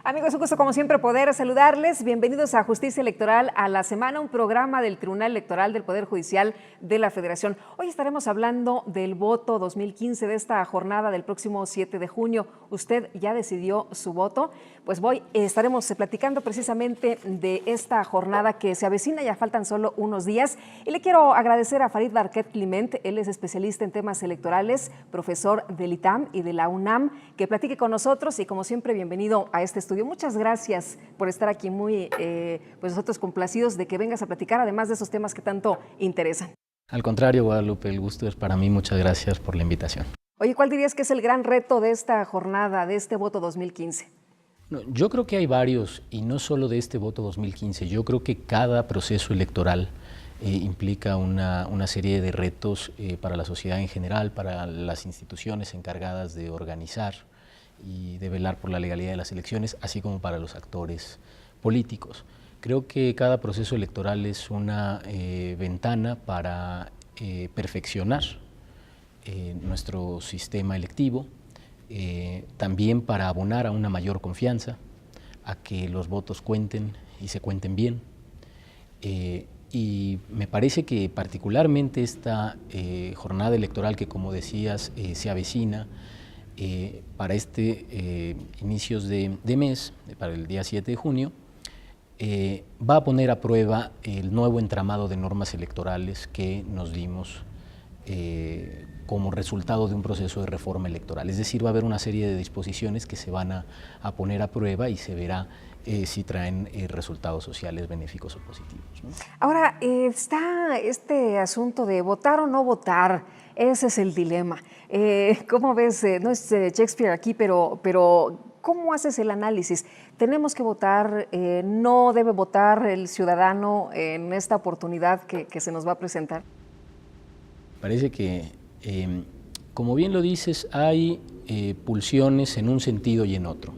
Amigos, un gusto como siempre poder saludarles. Bienvenidos a Justicia Electoral a la Semana, un programa del Tribunal Electoral del Poder Judicial de la Federación. Hoy estaremos hablando del voto 2015 de esta jornada del próximo 7 de junio. ¿Usted ya decidió su voto? Pues estaremos platicando precisamente de esta jornada que se avecina, ya faltan solo unos días. Y le quiero agradecer a Farid Barquet Climent, él es especialista en temas electorales, profesor del ITAM y de la UNAM, que platique con nosotros y como siempre bienvenido a este estudio. Muchas gracias por estar aquí, muy pues nosotros complacidos de que vengas a platicar, además de esos temas que tanto interesan. Al contrario, Guadalupe, el gusto es para mí. Muchas gracias por la invitación. Oye, ¿cuál dirías que es el gran reto de esta jornada, de este voto 2015? No, yo creo que hay varios, y no solo de este voto 2015. Yo creo que cada proceso electoral implica una serie de retos para la sociedad en general, para las instituciones encargadas de organizar y de velar por la legalidad de las elecciones, así como para los actores políticos. Creo que cada proceso electoral es una ventana para perfeccionar nuestro sistema electivo, también para abonar a una mayor confianza, a que los votos cuenten y se cuenten bien. Y me parece que particularmente esta jornada electoral que, como decías, se avecina, para inicios de mes, para el día 7 de junio, va a poner a prueba el nuevo entramado de normas electorales que nos dimos como resultado de un proceso de reforma electoral. Es decir, va a haber una serie de disposiciones que se van a poner a prueba y se verá si traen resultados sociales benéficos o positivos, ¿no? Ahora, está este asunto de votar o no votar. Ese es el dilema. ¿Cómo ves? No es Shakespeare aquí, pero ¿cómo haces el análisis? ¿Tenemos que votar? ¿No debe votar el ciudadano en esta oportunidad que se nos va a presentar? Parece que, como bien lo dices, hay pulsiones en un sentido y en otro.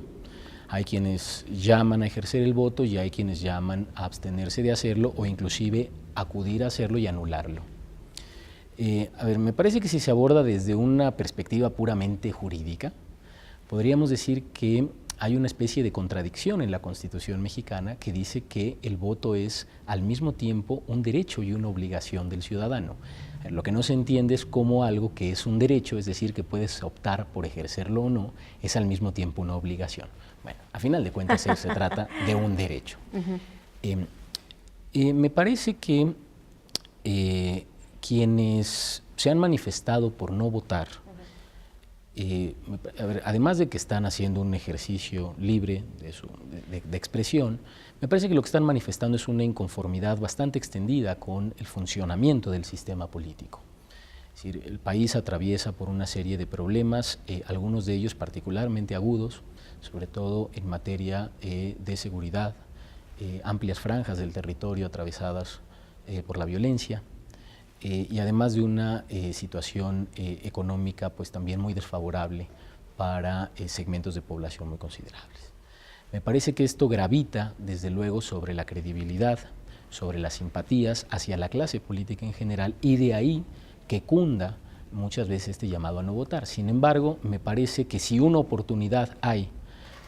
Hay quienes llaman a ejercer el voto y hay quienes llaman a abstenerse de hacerlo o inclusive acudir a hacerlo y anularlo. Me parece que si se aborda desde una perspectiva puramente jurídica, podríamos decir que hay una especie de contradicción en la Constitución mexicana que dice que el voto es al mismo tiempo un derecho y una obligación del ciudadano. Lo que no se entiende es cómo algo que es un derecho, es decir, que puedes optar por ejercerlo o no, es al mismo tiempo una obligación. Bueno, a final de cuentas se trata de un derecho. Me parece que quienes se han manifestado por no votar, además de que están haciendo un ejercicio libre de expresión, me parece que lo que están manifestando es una inconformidad bastante extendida con el funcionamiento del sistema político. Es decir, el país atraviesa por una serie de problemas, algunos de ellos particularmente agudos, sobre todo en materia de seguridad, amplias franjas del territorio atravesadas por la violencia, y además de una situación económica pues también muy desfavorable para segmentos de población muy considerables. Me parece que esto gravita desde luego sobre la credibilidad, sobre las simpatías hacia la clase política en general, y de ahí que cunda muchas veces este llamado a no votar. Sin embargo, me parece que si una oportunidad hay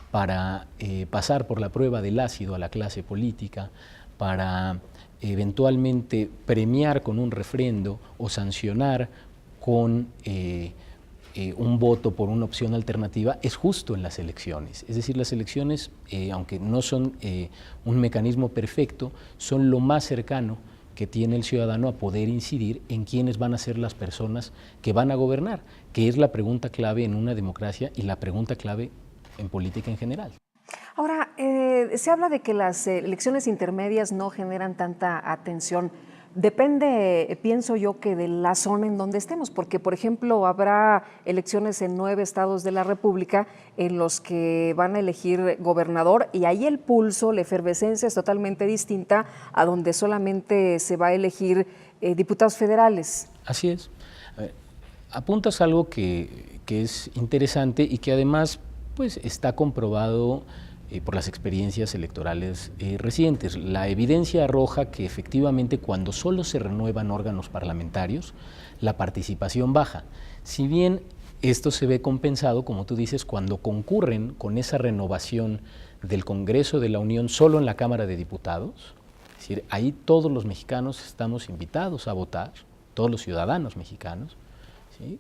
para pasar por la prueba del ácido a la clase política, para eventualmente premiar con un refrendo o sancionar con un voto por una opción alternativa, es justo en las elecciones. Es decir, las elecciones, aunque no son un mecanismo perfecto, son lo más cercano que tiene el ciudadano a poder incidir en quiénes van a ser las personas que van a gobernar, que es la pregunta clave en una democracia y la pregunta clave en política en general. Ahora, se habla de que las elecciones intermedias no generan tanta atención. Depende, pienso yo, que de la zona en donde estemos, porque, por ejemplo, habrá elecciones en 9 estados de la República en los que van a elegir gobernador y ahí el pulso, la efervescencia es totalmente distinta a donde solamente se va a elegir diputados federales. Así es. Apuntas algo que es interesante y que además pues, está comprobado por las experiencias electorales recientes. La evidencia arroja que efectivamente cuando solo se renuevan órganos parlamentarios, la participación baja. Si bien esto se ve compensado, como tú dices, cuando concurren con esa renovación del Congreso de la Unión solo en la Cámara de Diputados. Es decir, ahí todos los mexicanos estamos invitados a votar, todos los ciudadanos mexicanos, ¿sí?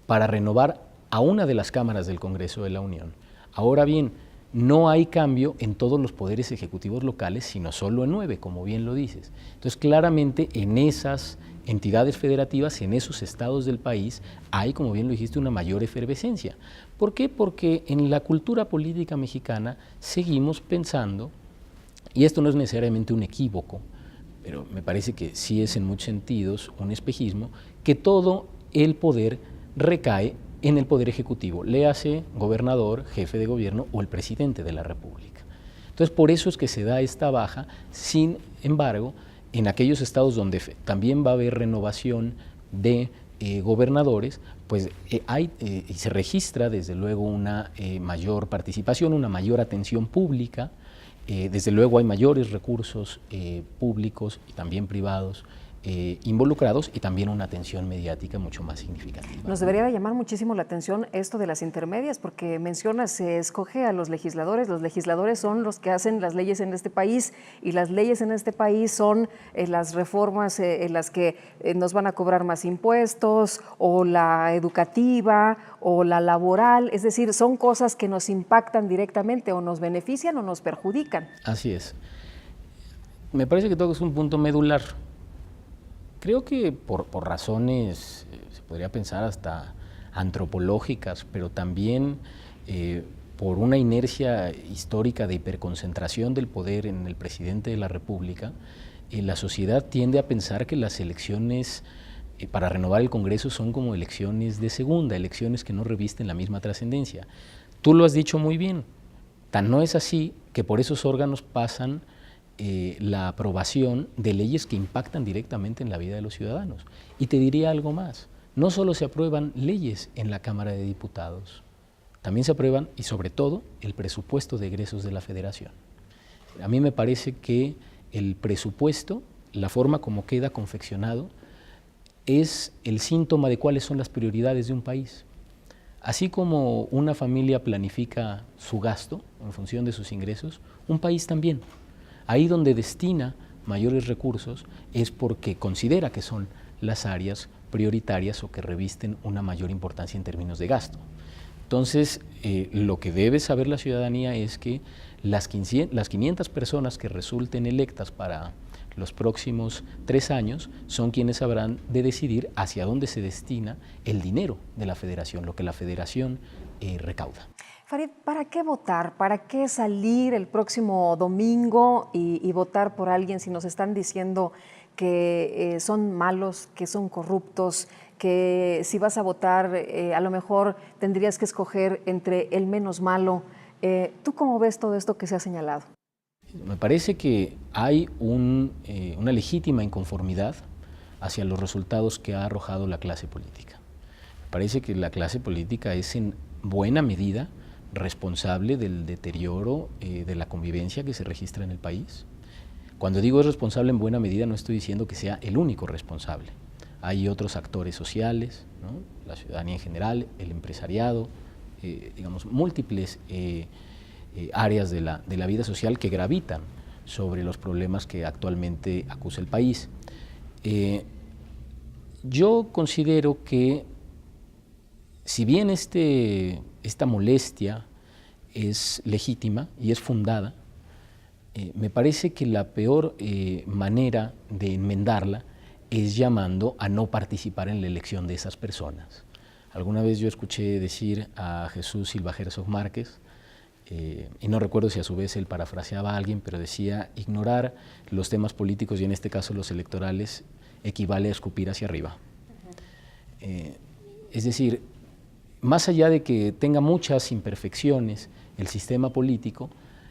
Para renovar a una de las cámaras del Congreso de la Unión. Ahora bien, no hay cambio en todos los poderes ejecutivos locales, sino solo en 9, como bien lo dices. Entonces, claramente en esas entidades federativas, en esos estados del país, hay, como bien lo dijiste, una mayor efervescencia. ¿Por qué? Porque en la cultura política mexicana seguimos pensando, y esto no es necesariamente un equívoco, pero me parece que sí es en muchos sentidos un espejismo, que todo el poder recae en el Poder Ejecutivo, léase gobernador, jefe de gobierno o el presidente de la República. Entonces, por eso es que se da esta baja. Sin embargo, en aquellos estados donde también va a haber renovación de gobernadores, pues y se registra desde luego una mayor participación, una mayor atención pública. Desde luego hay mayores recursos públicos y también privados involucrados, y también una atención mediática mucho más significativa. Nos debería de llamar muchísimo la atención esto de las intermedias, porque mencionas, se escoge a los legisladores son los que hacen las leyes en este país, y las leyes en este país son las reformas en las que nos van a cobrar más impuestos, o la educativa, o la laboral, es decir, son cosas que nos impactan directamente, o nos benefician o nos perjudican. Así es. Me parece que todo es un punto medular. Creo que por razones, se podría pensar hasta antropológicas, pero también por una inercia histórica de hiperconcentración del poder en el presidente de la República, la sociedad tiende a pensar que las elecciones para renovar el Congreso son como elecciones de segunda, elecciones que no revisten la misma trascendencia. Tú lo has dicho muy bien, tan no es así que por esos órganos pasan la aprobación de leyes que impactan directamente en la vida de los ciudadanos. Y te diría algo más, no solo se aprueban leyes en la Cámara de Diputados, también se aprueban, y sobre todo, el presupuesto de egresos de la Federación. A mí me parece que el presupuesto, la forma como queda confeccionado, es el síntoma de cuáles son las prioridades de un país. Así como una familia planifica su gasto en función de sus ingresos, un país también. Ahí donde destina mayores recursos es porque considera que son las áreas prioritarias o que revisten una mayor importancia en términos de gasto. Entonces, lo que debe saber la ciudadanía es que las 500 personas que resulten electas para los próximos 3 años son quienes habrán de decidir hacia dónde se destina el dinero de la Federación, lo que la Federación recauda. Farid, ¿para qué votar? ¿Para qué salir el próximo domingo y votar por alguien si nos están diciendo que son malos, que son corruptos, que si vas a votar a lo mejor tendrías que escoger entre el menos malo? ¿Tú cómo ves todo esto que se ha señalado? Me parece que hay una legítima inconformidad hacia los resultados que ha arrojado la clase política. Me parece que la clase política es en buena medida responsable del deterioro de la convivencia que se registra en el país. Cuando digo es responsable en buena medida, no estoy diciendo que sea el único responsable. Hay otros actores sociales, ¿no? La ciudadanía en general, el empresariado, digamos, múltiples áreas de la vida social que gravitan sobre los problemas que actualmente acusa el país. Yo considero que si bien esta molestia es legítima y es fundada, me parece que la peor manera de enmendarla es llamando a no participar en la elección de esas personas. Alguna vez yo escuché decir a Jesús Silva Herzog Márquez, y no recuerdo si a su vez él parafraseaba a alguien, pero decía: ignorar los temas políticos, y en este caso los electorales, equivale a escupir hacia arriba. Es decir, más allá de que tenga muchas imperfecciones el sistema político,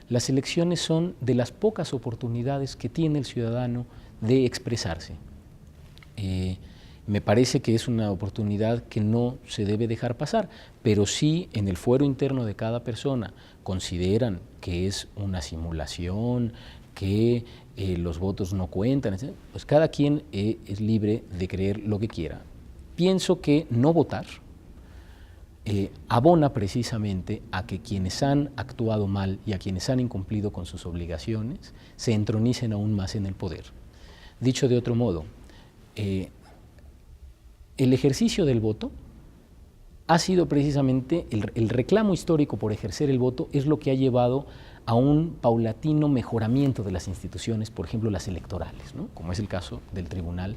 las elecciones son de las pocas oportunidades que tiene el ciudadano de expresarse. Me parece que es una oportunidad que no se debe dejar pasar, pero si en el fuero interno de cada persona consideran que es una simulación, que los votos no cuentan, etc., pues cada quien es libre de creer lo que quiera. Pienso que no votar abona precisamente a que quienes han actuado mal y a quienes han incumplido con sus obligaciones se entronicen aún más en el poder. Dicho de otro modo, el ejercicio del voto ha sido precisamente el reclamo histórico por ejercer el voto, es lo que ha llevado a un paulatino mejoramiento de las instituciones, por ejemplo las electorales, ¿no? Como es el caso del tribunal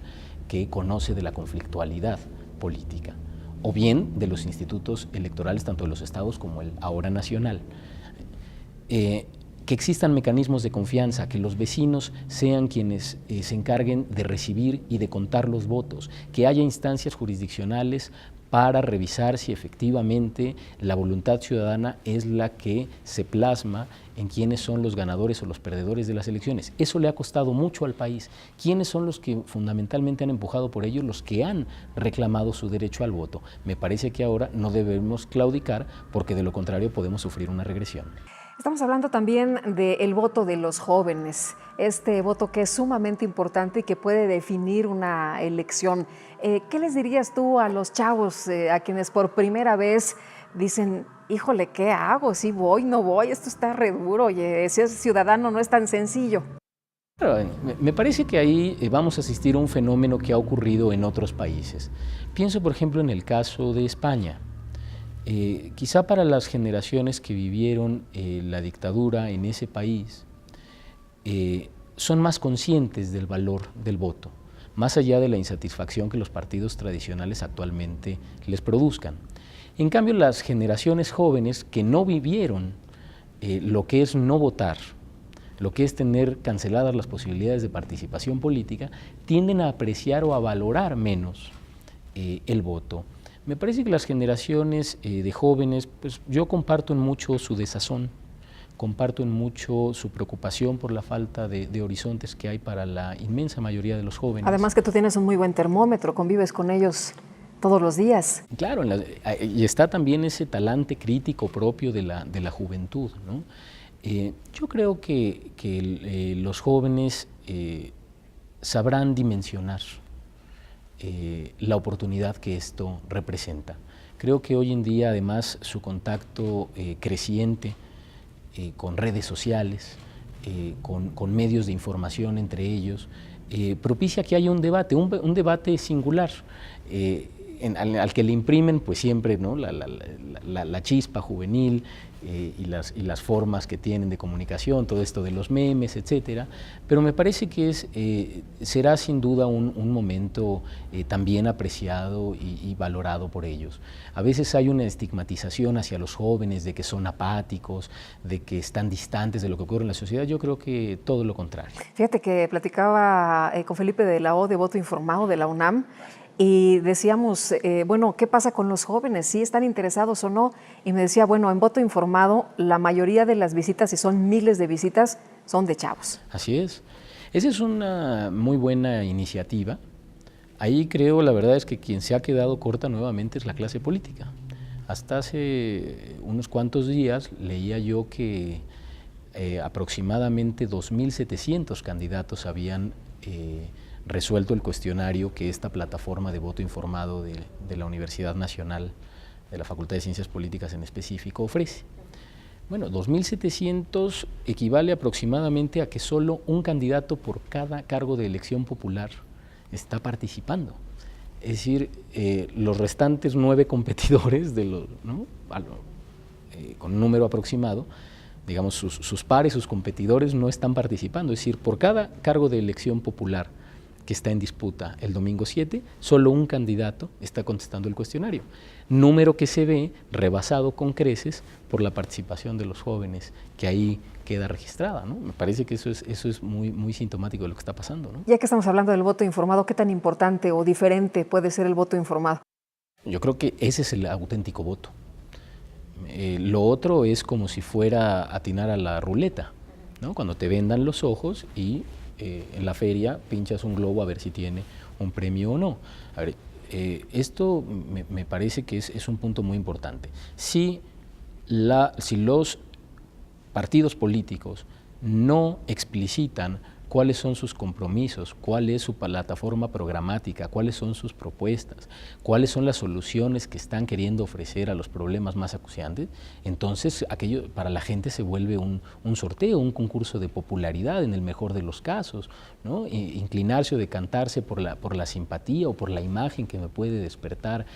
que conoce de la conflictualidad política, o bien de los institutos electorales tanto de los estados como el ahora nacional. Que existan mecanismos de confianza, que los vecinos sean quienes se encarguen de recibir y de contar los votos, que haya instancias jurisdiccionales para revisar si efectivamente la voluntad ciudadana es la que se plasma en quiénes son los ganadores o los perdedores de las elecciones. Eso le ha costado mucho al país. ¿Quiénes son los que fundamentalmente han empujado por ello? Los que han reclamado su derecho al voto. Me parece que ahora no debemos claudicar porque de lo contrario podemos sufrir una regresión. Estamos hablando también del voto de los jóvenes, este voto que es sumamente importante y que puede definir una elección. ¿Qué les dirías tú a los chavos, a quienes por primera vez dicen, híjole, ¿qué hago? ¿Sí voy, no voy? Esto está re duro, oye, ser ciudadano no es tan sencillo. Claro, me parece que ahí vamos a asistir a un fenómeno que ha ocurrido en otros países. Pienso, por ejemplo, en el caso de España. Quizá para las generaciones que vivieron la dictadura en ese país, son más conscientes del valor del voto, más allá de la insatisfacción que los partidos tradicionales actualmente les produzcan. En cambio, las generaciones jóvenes que no vivieron lo que es no votar, lo que es tener canceladas las posibilidades de participación política, tienden a apreciar o a valorar menos el voto. Me parece que las generaciones de jóvenes, pues yo comparto en mucho su desazón, comparto en mucho su preocupación por la falta de horizontes que hay para la inmensa mayoría de los jóvenes. Además que tú tienes un muy buen termómetro, convives con ellos todos los días. Claro, y está también ese talante crítico propio de la juventud, ¿no? Yo creo que los jóvenes sabrán dimensionar la oportunidad que esto representa. Creo que hoy en día, además, su contacto creciente con redes sociales, con medios de información entre ellos, propicia que haya un debate singular, al que le imprimen pues siempre, ¿no? la chispa juvenil y las formas que tienen de comunicación, todo esto de los memes, etcétera, pero me parece que será sin duda un momento también apreciado y valorado por ellos. A veces hay una estigmatización hacia los jóvenes de que son apáticos, de que están distantes de lo que ocurre en la sociedad. Yo creo que todo lo contrario. Fíjate que platicaba con Felipe de la O de Voto Informado de la UNAM, y decíamos, bueno, ¿qué pasa con los jóvenes? ¿Sí están interesados o no? Y me decía, bueno, en Voto Informado la mayoría de las visitas, y son miles de visitas, son de chavos. Así es. Esa es una muy buena iniciativa. Ahí creo, la verdad es que quien se ha quedado corta nuevamente es la clase política. Hasta hace unos cuantos días leía yo que aproximadamente 2.700 candidatos habían resuelto el cuestionario que esta plataforma de voto informado de la Universidad Nacional, de la Facultad de Ciencias Políticas en específico, ofrece. Bueno, 2.700 equivale aproximadamente a que solo un candidato por cada cargo de elección popular está participando. Es decir, los restantes 9 competidores, ¿no? Con un número aproximado, digamos, sus pares, sus competidores no están participando. Es decir, por cada cargo de elección popular que está en disputa el domingo 7, solo un candidato está contestando el cuestionario. Número que se ve rebasado con creces por la participación de los jóvenes, que ahí queda registrada, ¿no? Me parece que eso es muy, muy sintomático de lo que está pasando, ¿no? Ya que estamos hablando del voto informado, ¿qué tan importante o diferente puede ser el voto informado? Yo creo que ese es el auténtico voto. Lo otro es como si fuera atinar a la ruleta, ¿no? Cuando te vendan los ojos y en la feria pinchas un globo a ver si tiene un premio o no. A ver, esto me parece que es un punto muy importante. Si los partidos políticos no explicitan cuáles son sus compromisos, cuál es su plataforma programática, cuáles son sus propuestas, cuáles son las soluciones que están queriendo ofrecer a los problemas más acuciantes, entonces aquello para la gente se vuelve un sorteo, un concurso de popularidad en el mejor de los casos, ¿no? Inclinarse o decantarse por la simpatía o por la imagen que me puede despertar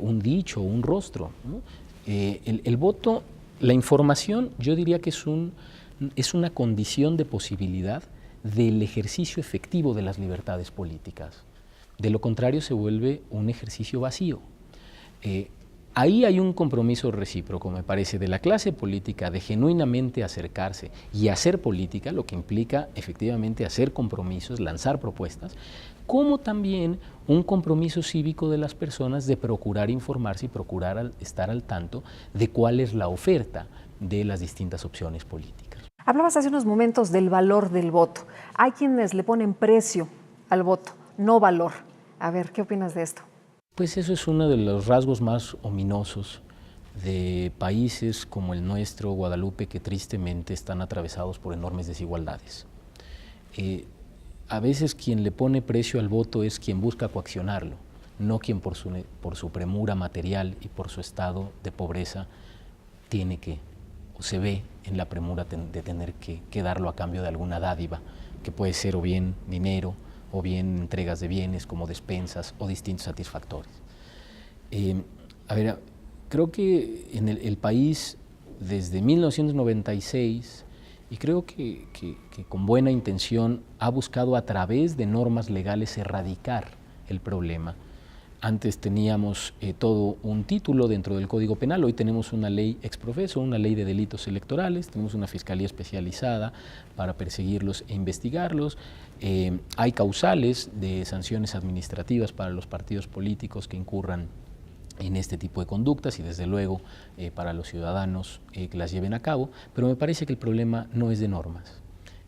un dicho o un rostro, ¿no? El voto, la información, yo diría que es una condición de posibilidad del ejercicio efectivo de las libertades políticas. De lo contrario se vuelve un ejercicio vacío. Ahí hay un compromiso recíproco, me parece, de la clase política de genuinamente acercarse y hacer política, lo que implica efectivamente hacer compromisos, lanzar propuestas, como también un compromiso cívico de las personas de procurar informarse y procurar estar al tanto de cuál es la oferta de las distintas opciones políticas. Hablabas hace unos momentos del valor del voto. Hay quienes le ponen precio al voto, no valor. A ver, ¿qué opinas de esto? Pues eso es uno de los rasgos más ominosos de países como el nuestro, Guadalupe, que tristemente están atravesados por enormes desigualdades. A veces quien le pone precio al voto es quien busca coaccionarlo, no quien por su premura material y por su estado de pobreza tiene que, o se ve en la premura de tener que darlo a cambio de alguna dádiva, que puede ser o bien dinero, o bien entregas de bienes como despensas o distintos satisfactores. Creo que en el país desde 1996, y creo que con buena intención ha buscado a través de normas legales erradicar el problema. Antes teníamos todo un título dentro del Código Penal, hoy tenemos una ley ex professo, una ley de delitos electorales, tenemos una fiscalía especializada para perseguirlos e investigarlos, hay causales de sanciones administrativas para los partidos políticos que incurran en este tipo de conductas y desde luego para los ciudadanos que las lleven a cabo, pero me parece que el problema no es de normas.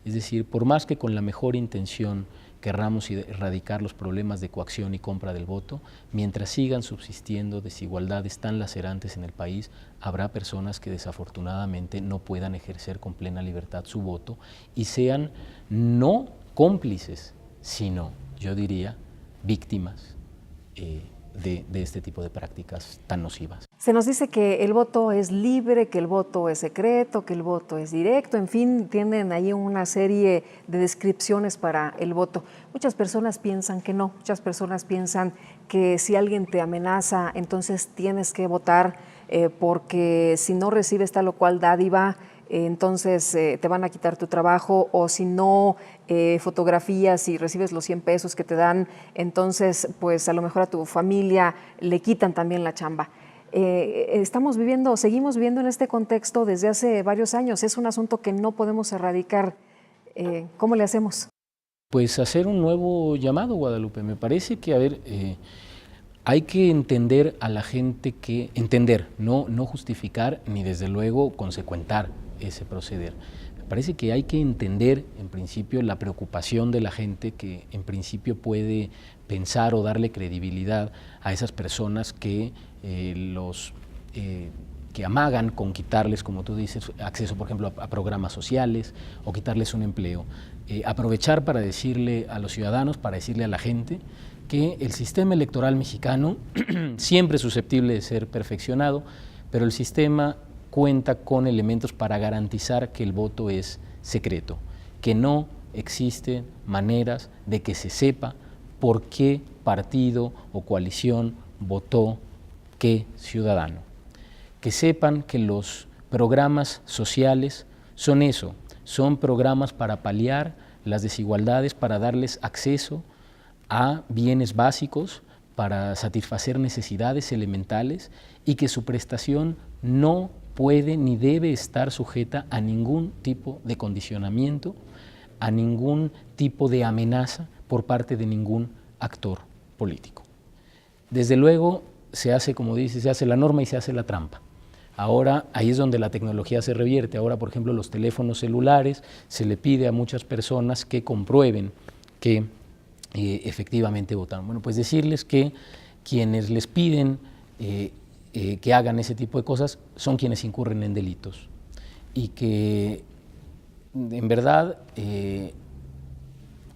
Es decir, por más que con la mejor intención querramos erradicar los problemas de coacción y compra del voto, mientras sigan subsistiendo desigualdades tan lacerantes en el país, habrá personas que desafortunadamente no puedan ejercer con plena libertad su voto y sean no cómplices, sino, yo diría, víctimas de este tipo de prácticas tan nocivas. Se nos dice que el voto es libre, que el voto es secreto, que el voto es directo, en fin, tienen ahí una serie de descripciones para el voto. Muchas personas piensan que no, muchas personas piensan que si alguien te amenaza, entonces tienes que votar porque si no recibes tal o cual dádiva, entonces te van a quitar tu trabajo, o si no fotografías y recibes los 100 pesos que te dan, entonces pues a lo mejor a tu familia le quitan también la chamba. Seguimos viviendo en este contexto desde hace varios años. Es un asunto que no podemos erradicar. ¿Cómo le hacemos? Pues hacer un nuevo llamado, Guadalupe. Me parece que, hay que entender a la gente no justificar ni desde luego consecuentar ese proceder. Me parece que hay que entender en principio la preocupación de la gente que en principio puede pensar o darle credibilidad a esas personas que que amagan con quitarles, como tú dices, acceso, por ejemplo, a programas sociales o quitarles un empleo. Aprovechar para decirle a los ciudadanos, para decirle a la gente que el sistema electoral mexicano siempre es susceptible de ser perfeccionado, pero el sistema cuenta con elementos para garantizar que el voto es secreto, que no existen maneras de que se sepa por qué partido o coalición votó qué ciudadano. Que sepan que los programas sociales son eso, son programas para paliar las desigualdades, para darles acceso a bienes básicos, para satisfacer necesidades elementales, y que su prestación no puede ni debe estar sujeta a ningún tipo de condicionamiento, a ningún tipo de amenaza por parte de ningún actor político. Desde luego se hace, como dice, se hace la norma y se hace la trampa. Ahora ahí es donde la tecnología se revierte. Ahora, por ejemplo, los teléfonos celulares, se le pide a muchas personas que comprueben que efectivamente votaron. Bueno, pues decirles que quienes les piden que hagan ese tipo de cosas son quienes incurren en delitos, y que en verdad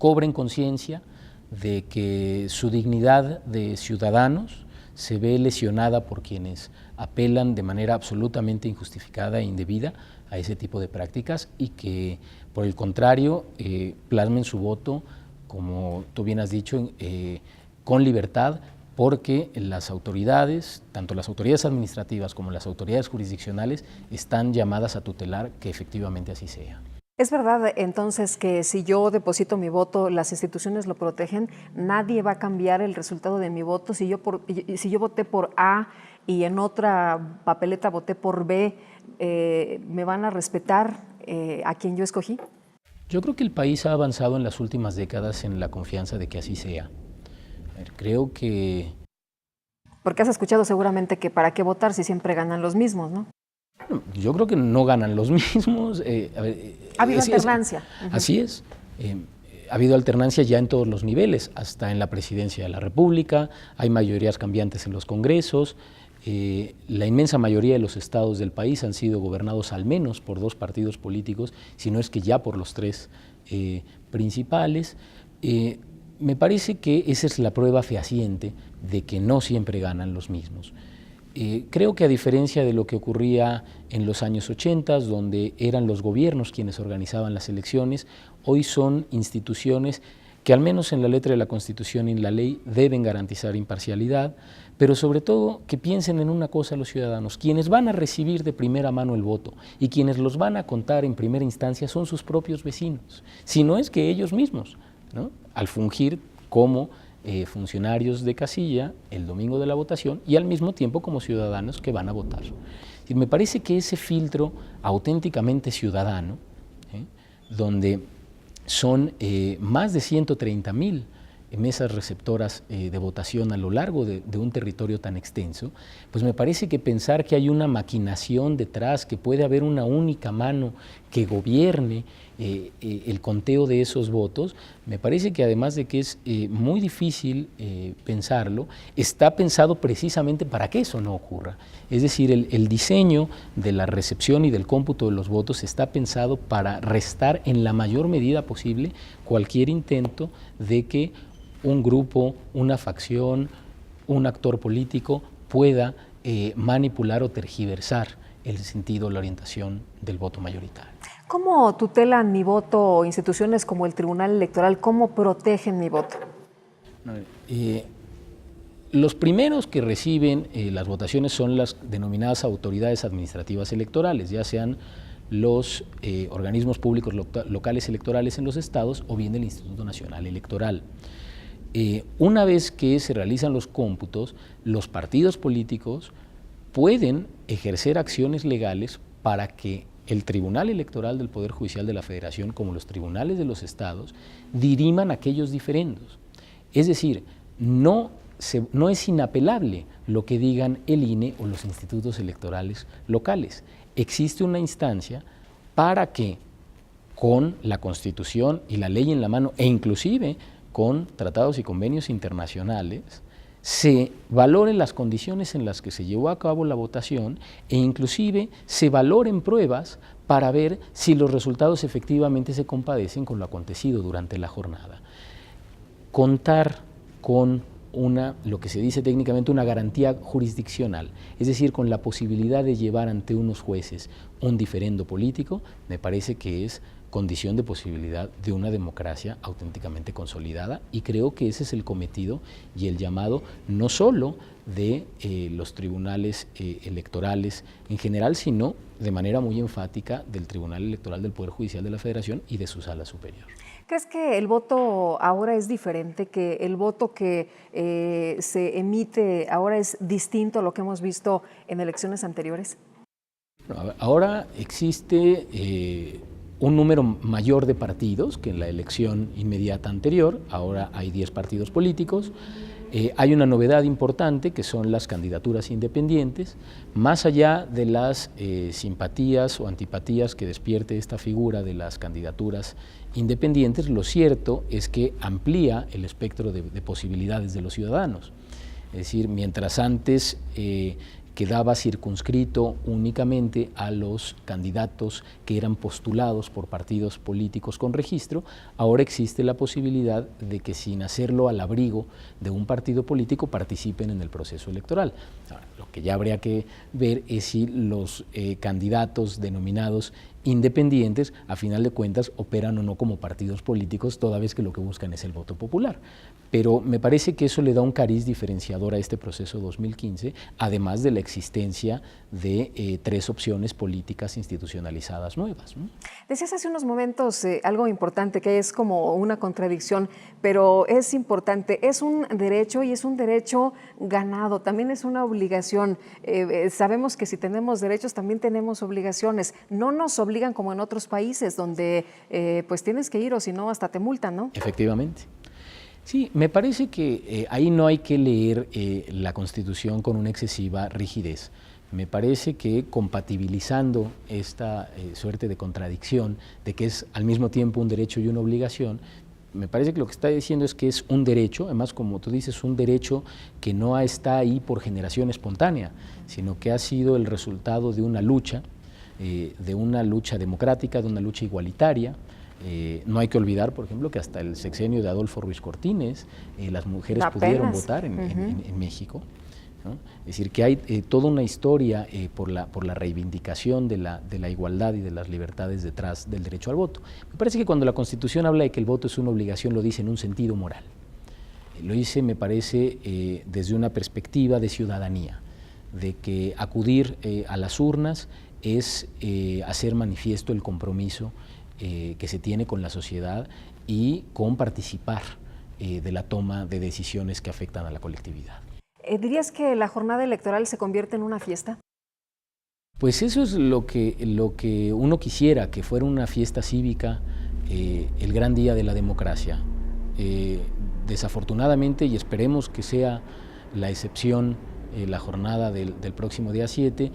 cobren conciencia de que su dignidad de ciudadanos se ve lesionada por quienes apelan de manera absolutamente injustificada e indebida a ese tipo de prácticas y que, por el contrario, plasmen su voto, como tú bien has dicho, con libertad, porque las autoridades, tanto las autoridades administrativas como las autoridades jurisdiccionales, están llamadas a tutelar que efectivamente así sea. ¿Es verdad entonces que si yo deposito mi voto, las instituciones lo protegen? ¿Nadie va a cambiar el resultado de mi voto? Si yo voté por A y en otra papeleta voté por B, ¿me van a respetar a quien yo escogí? Yo creo que el país ha avanzado en las últimas décadas en la confianza de que así sea. Creo que... Porque has escuchado seguramente que para qué votar si siempre ganan los mismos, ¿no? Yo creo que no ganan los mismos. Ha habido alternancia. Así es. Ha habido alternancia ya en todos los niveles, hasta en la presidencia de la República, hay mayorías cambiantes en los congresos, la inmensa mayoría de los estados del país han sido gobernados al menos por 2 partidos políticos, si no es que ya por los 3 principales. Me parece que esa es la prueba fehaciente de que no siempre ganan los mismos. Creo que a diferencia de lo que ocurría en los años 80, donde eran los gobiernos quienes organizaban las elecciones, hoy son instituciones que al menos en la letra de la Constitución y en la ley deben garantizar imparcialidad, pero sobre todo que piensen en una cosa los ciudadanos: quienes van a recibir de primera mano el voto y quienes los van a contar en primera instancia son sus propios vecinos, si no es que ellos mismos, ¿no?, al fungir como funcionarios de casilla el domingo de la votación y al mismo tiempo como ciudadanos que van a votar. Y me parece que ese filtro auténticamente ciudadano, donde son más de 130,000 mesas receptoras de votación a lo largo de un territorio tan extenso, pues me parece que pensar que hay una maquinación detrás, que puede haber una única mano que gobierne el conteo de esos votos, me parece que además de que es muy difícil pensarlo, está pensado precisamente para que eso no ocurra. Es decir, el diseño de la recepción y del cómputo de los votos está pensado para restar en la mayor medida posible cualquier intento de que un grupo, una facción, un actor político pueda manipular o tergiversar el sentido o la orientación del voto mayoritario. ¿Cómo tutelan mi voto instituciones como el Tribunal Electoral? ¿Cómo protegen mi voto? Los primeros que reciben las votaciones son las denominadas autoridades administrativas electorales, ya sean los organismos públicos locales electorales en los estados o bien el Instituto Nacional Electoral. Una vez que se realizan los cómputos, los partidos políticos pueden ejercer acciones legales para que el Tribunal Electoral del Poder Judicial de la Federación, como los tribunales de los estados, diriman aquellos diferendos. Es decir, no es inapelable lo que digan el INE o los institutos electorales locales. Existe una instancia para que, con la Constitución y la ley en la mano, e inclusive con tratados y convenios internacionales, se valoren las condiciones en las que se llevó a cabo la votación e inclusive se valoren pruebas para ver si los resultados efectivamente se compadecen con lo acontecido durante la jornada. Contar con lo que se dice técnicamente una garantía jurisdiccional, es decir, con la posibilidad de llevar ante unos jueces un diferendo político, me parece que es condición de posibilidad de una democracia auténticamente consolidada, y creo que ese es el cometido y el llamado no solo de los tribunales electorales en general, sino de manera muy enfática del Tribunal Electoral del Poder Judicial de la Federación y de su Sala Superior. ¿Crees que el voto ahora es diferente, que el voto que se emite ahora es distinto a lo que hemos visto en elecciones anteriores? Ahora existe un número mayor de partidos que en la elección inmediata anterior. Ahora hay 10 partidos políticos. Hay una novedad importante que son las candidaturas independientes. Más allá de las simpatías o antipatías que despierte esta figura de las candidaturas independientes, lo cierto es que amplía el espectro de posibilidades de los ciudadanos. Es decir, mientras antes quedaba circunscrito únicamente a los candidatos que eran postulados por partidos políticos con registro. Ahora existe la posibilidad de que, sin hacerlo al abrigo de un partido político, participen en el proceso electoral. Ahora, lo que ya habría que ver es si los candidatos denominados independientes, a final de cuentas, operan o no como partidos políticos, toda vez que lo que buscan es el voto popular. Pero me parece que eso le da un cariz diferenciador a este proceso 2015, además de la existencia de 3 opciones políticas institucionalizadas nuevas, ¿no? Decías hace unos momentos algo importante, que es como una contradicción, pero es importante, es un derecho y es un derecho ganado, también es una obligación. Sabemos que si tenemos derechos también tenemos obligaciones, no nos obligan como en otros países donde pues tienes que ir o si no hasta te multan, ¿no? Efectivamente. Sí, me parece que ahí no hay que leer la Constitución con una excesiva rigidez. Me parece que compatibilizando esta suerte de contradicción de que es al mismo tiempo un derecho y una obligación, me parece que lo que está diciendo es que es un derecho, además, como tú dices, un derecho que no está ahí por generación espontánea, sino que ha sido el resultado de una lucha democrática, de una lucha igualitaria. No hay que olvidar, por ejemplo, que hasta el sexenio de Adolfo Ruiz Cortines las mujeres pudieron votar en México, ¿no? Es decir, que hay toda una historia por la reivindicación de la igualdad y de las libertades detrás del derecho al voto. Me parece que cuando la Constitución habla de que el voto es una obligación, lo dice en un sentido moral. Lo dice, me parece, desde una perspectiva de ciudadanía, de que acudir a las urnas es hacer manifiesto el compromiso que se tiene con la sociedad y con participar de la toma de decisiones que afectan a la colectividad. ¿Dirías que la jornada electoral se convierte en una fiesta? Pues eso es lo que uno quisiera, que fuera una fiesta cívica, el gran día de la democracia. Desafortunadamente, y esperemos que sea la excepción, la jornada del próximo día 7,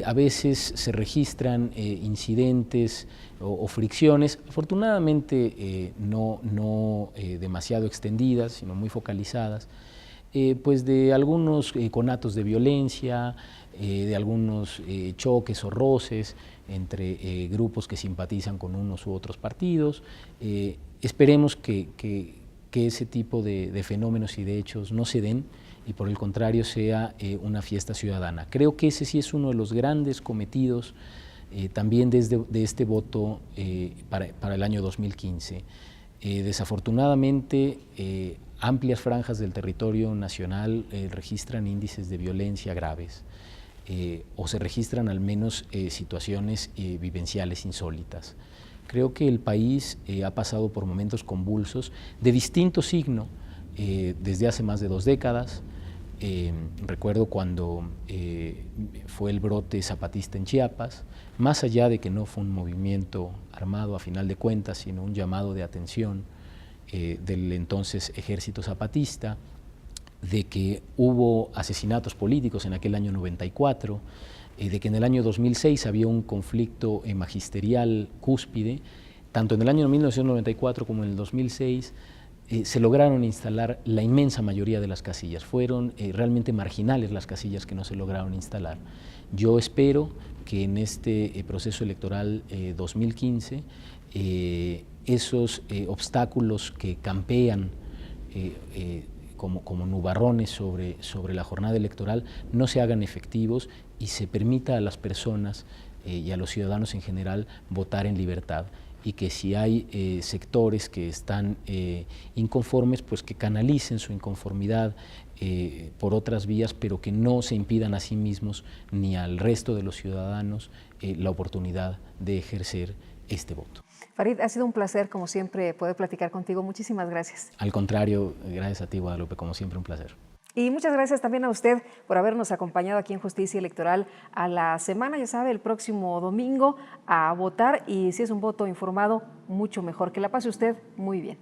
a veces se registran incidentes o fricciones, afortunadamente no demasiado extendidas, sino muy focalizadas, pues de algunos conatos de violencia, de algunos choques o roces entre grupos que simpatizan con unos u otros partidos. Esperemos que ese tipo de fenómenos y de hechos no se den y por el contrario sea una fiesta ciudadana. Creo que ese sí es uno de los grandes cometidos también de este voto para el año 2015. Desafortunadamente, amplias franjas del territorio nacional registran índices de violencia graves o se registran al menos situaciones vivenciales insólitas. Creo que el país ha pasado por momentos convulsos de distinto signo desde hace más de 2 décadas. Recuerdo cuando fue el brote zapatista en Chiapas, más allá de que no fue un movimiento armado a final de cuentas, sino un llamado de atención del entonces ejército zapatista, de que hubo asesinatos políticos en aquel año 94, de que en el año 2006 había un conflicto magisterial cúspide, tanto en el año 1994 como en el 2006, se lograron instalar la inmensa mayoría de las casillas. Fueron realmente marginales las casillas que no se lograron instalar. Yo espero que en este proceso electoral 2015 esos obstáculos que campean como nubarrones sobre la jornada electoral no se hagan efectivos y se permita a las personas y a los ciudadanos en general votar en libertad, y que si hay sectores que están inconformes, pues que canalicen su inconformidad por otras vías, pero que no se impidan a sí mismos ni al resto de los ciudadanos la oportunidad de ejercer este voto. Farid, ha sido un placer, como siempre, poder platicar contigo. Muchísimas gracias. Al contrario, gracias a ti, Guadalupe, como siempre, un placer. Y muchas gracias también a usted por habernos acompañado aquí en Justicia Electoral a la semana, ya sabe, el próximo domingo a votar, y si es un voto informado, mucho mejor. Que la pase usted muy bien.